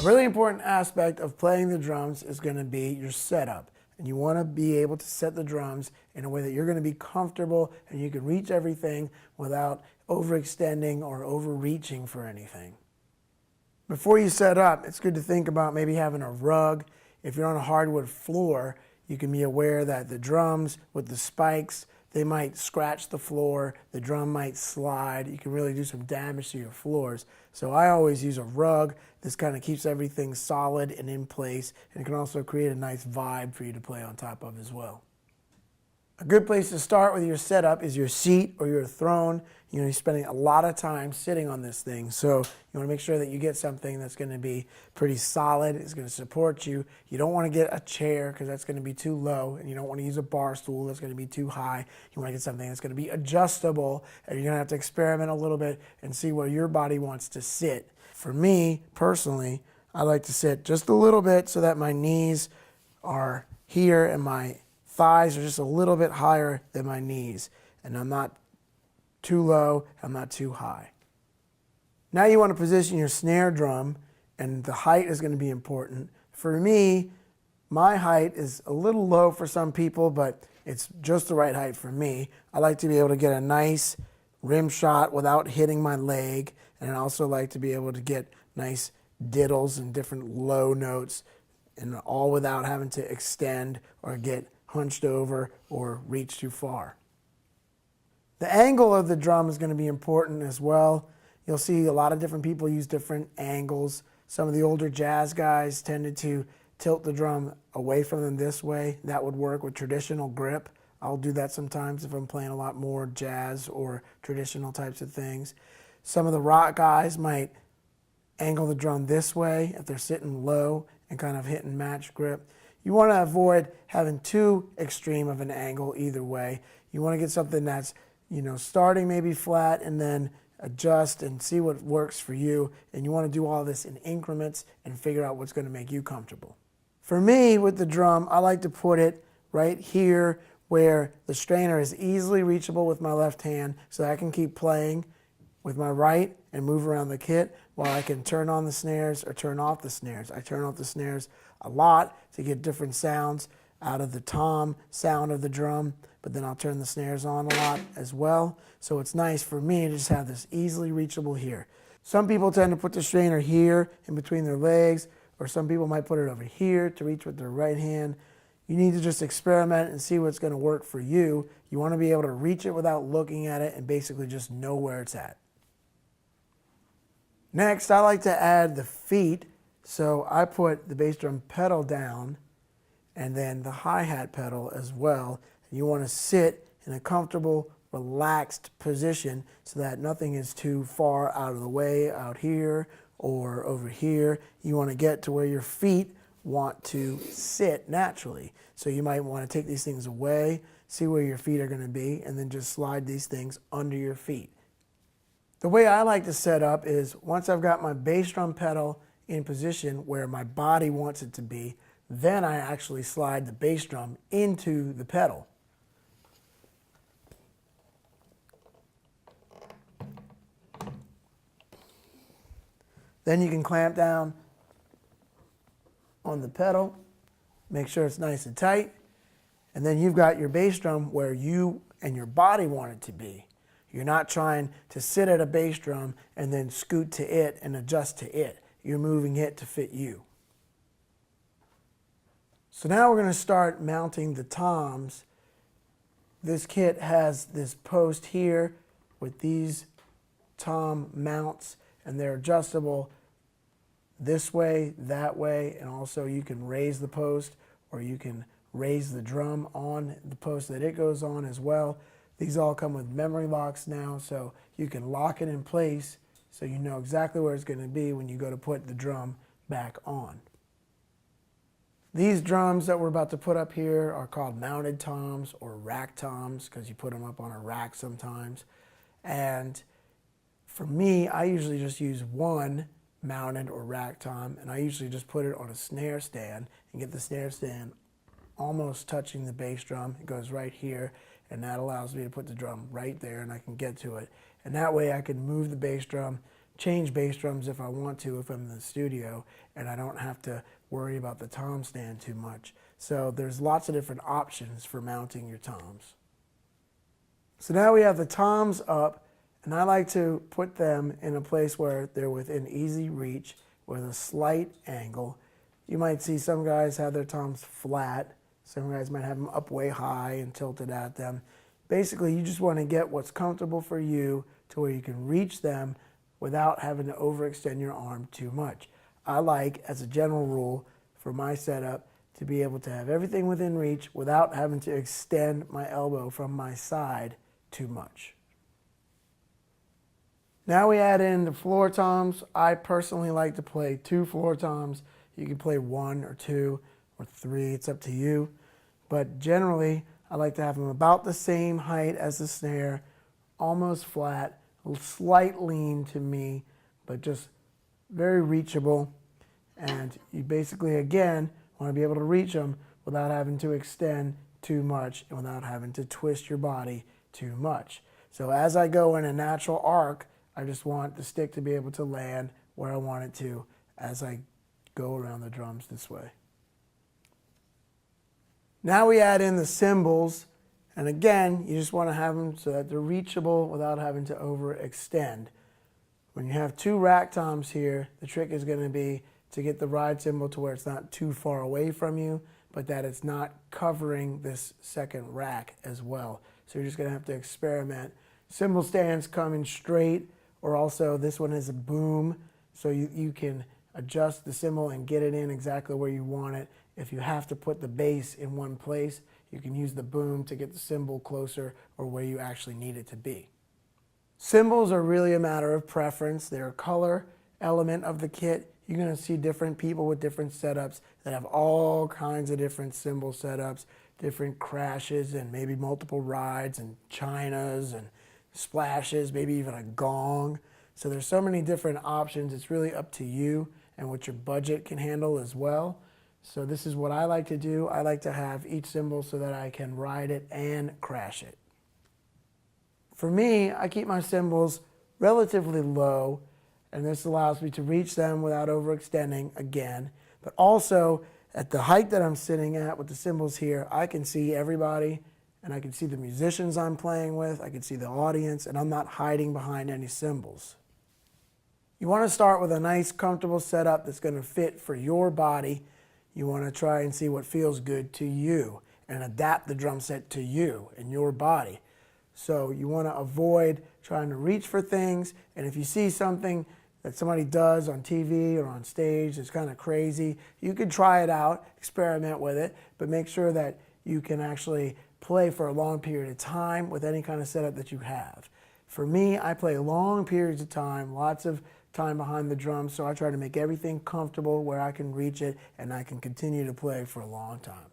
really important aspect of playing the drums is going to be your setup. And you want to be able to set the drums in a way that you're going to be comfortable and you can reach everything without overextending or overreaching for anything. Before you set up, it's good to think about maybe having a rug. If you're on a hardwood floor, you can be aware that the drums with the spikes, they might scratch the floor, the drum might slide. You can really do some damage to your floors. So I always use a rug. This kind of keeps everything solid and in place, and it can also create a nice vibe for you to play on top of as well. A good place to start with your setup is your seat or your throne. You're spending a lot of time sitting on this thing, so you want to make sure that you get something that's going to be pretty solid. It's going to support you. You don't want to get a chair because that's going to be too low, and you don't want to use a bar stool that's going to be too high. You want to get something that's going to be adjustable, and you're going to have to experiment a little bit and see where your body wants to sit. For me, personally, I like to sit just a little bit so that my knees are here and my thighs are just a little bit higher than my knees, and I'm not too low, I'm not too high. Now you want to position your snare drum, and the height is going to be important. For me, my height is a little low for some people, but it's just the right height for me. I like to be able to get a nice rim shot without hitting my leg, and I also like to be able to get nice diddles and different low notes, and all without having to extend or get hunched over or reach too far. The angle of the drum is going to be important as well. You'll see a lot of different people use different angles. Some of the older jazz guys tended to tilt the drum away from them this way. That would work with traditional grip. I'll do that sometimes if I'm playing a lot more jazz or traditional types of things. Some of the rock guys might angle the drum this way if they're sitting low and kind of hit and match grip. You want to avoid having too extreme of an angle either way. You want to get something that's, starting maybe flat and then adjust and see what works for you. And you want to do all this in increments and figure out what's going to make you comfortable. For me, with the drum, I like to put it right here where the strainer is easily reachable with my left hand so that I can keep playing with my right and move around the kit while I can turn on the snares or turn off the snares. I turn off the snares a lot to get different sounds out of the tom sound of the drum, but then I'll turn the snares on a lot as well. So it's nice for me to just have this easily reachable here. Some people tend to put the strainer here in between their legs, or some people might put it over here to reach with their right hand. You need to just experiment and see what's going to work for you. You want to be able to reach it without looking at it and basically just know where it's at. Next, I like to add the feet. So I put the bass drum pedal down and then the hi-hat pedal as well. And you want to sit in a comfortable, relaxed position so that nothing is too far out of the way out here or over here. You want to get to where your feet want to sit naturally. So you might want to take these things away, see where your feet are going to be, and then just slide these things under your feet. The way I like to set up is once I've got my bass drum pedal in position where my body wants it to be, then I actually slide the bass drum into the pedal. Then you can clamp down on the pedal, make sure it's nice and tight, and then you've got your bass drum where you and your body want it to be. You're not trying to sit at a bass drum and then scoot to it and adjust to it. You're moving it to fit you. So now we're going to start mounting the toms. This kit has this post here with these tom mounts, and they're adjustable this way, that way, and also you can raise the post or you can raise the drum on the post that it goes on as well. These all come with memory locks now, so you can lock it in place so you know exactly where it's going to be when you go to put the drum back on. These drums that we're about to put up here are called mounted toms or rack toms because you put them up on a rack sometimes. And for me, I usually just use one mounted or rack tom, and I usually just put it on a snare stand and get the snare stand almost touching the bass drum. It goes right here, and that allows me to put the drum right there and I can get to it. And that way I can move the bass drum change bass drums if I want to, if I'm in the studio, and I don't have to worry about the tom stand too much. So there's lots of different options for mounting your toms. So now we have the toms up, and I like to put them in a place where they're within easy reach with a slight angle. You might see some guys have their toms flat. Some guys might have them up way high and tilted at them. Basically, you just want to get what's comfortable for you to where you can reach them without having to overextend your arm too much. I like, as a general rule, for my setup, to be able to have everything within reach without having to extend my elbow from my side too much. Now we add in the floor toms. I personally like to play 2 floor toms. You can play 1 or 2 or 3, it's up to you. But generally, I like to have them about the same height as the snare, almost flat, a slight lean to me, but just very reachable. And you basically, again, want to be able to reach them without having to extend too much and without having to twist your body too much. So as I go in a natural arc, I just want the stick to be able to land where I want it to as I go around the drums this way. Now we add in the cymbals, and again, you just want to have them so that they're reachable without having to overextend. When you have 2 rack toms here, the trick is going to be to get the ride cymbal to where it's not too far away from you, but that it's not covering this second rack as well. So you're just going to have to experiment. Cymbal stands come in straight, or also this one is a boom, so you can adjust the cymbal and get it in exactly where you want it. If you have to put the bass in one place, you can use the boom to get the cymbal closer or where you actually need it to be. Cymbals are really a matter of preference. They're a color element of the kit. You're going to see different people with different setups that have all kinds of different cymbal setups, different crashes and maybe multiple rides and chinas and splashes, maybe even a gong. So there's so many different options. It's really up to you and what your budget can handle as well. So this is what I like to do. I like to have each cymbal so that I can ride it and crash it. For me, I keep my cymbals relatively low, and this allows me to reach them without overextending again. But also, at the height that I'm sitting at with the cymbals here, I can see everybody, and I can see the musicians I'm playing with, I can see the audience, and I'm not hiding behind any cymbals. You want to start with a nice, comfortable setup that's going to fit for your body. You want to try and see what feels good to you and adapt the drum set to you and your body. So you want to avoid trying to reach for things, and if you see something that somebody does on TV or on stage that's kind of crazy, you could try it out, experiment with it, but make sure that you can actually play for a long period of time with any kind of setup that you have. For me, I play long periods of time, lots of time behind the drums, so I try to make everything comfortable where I can reach it and I can continue to play for a long time.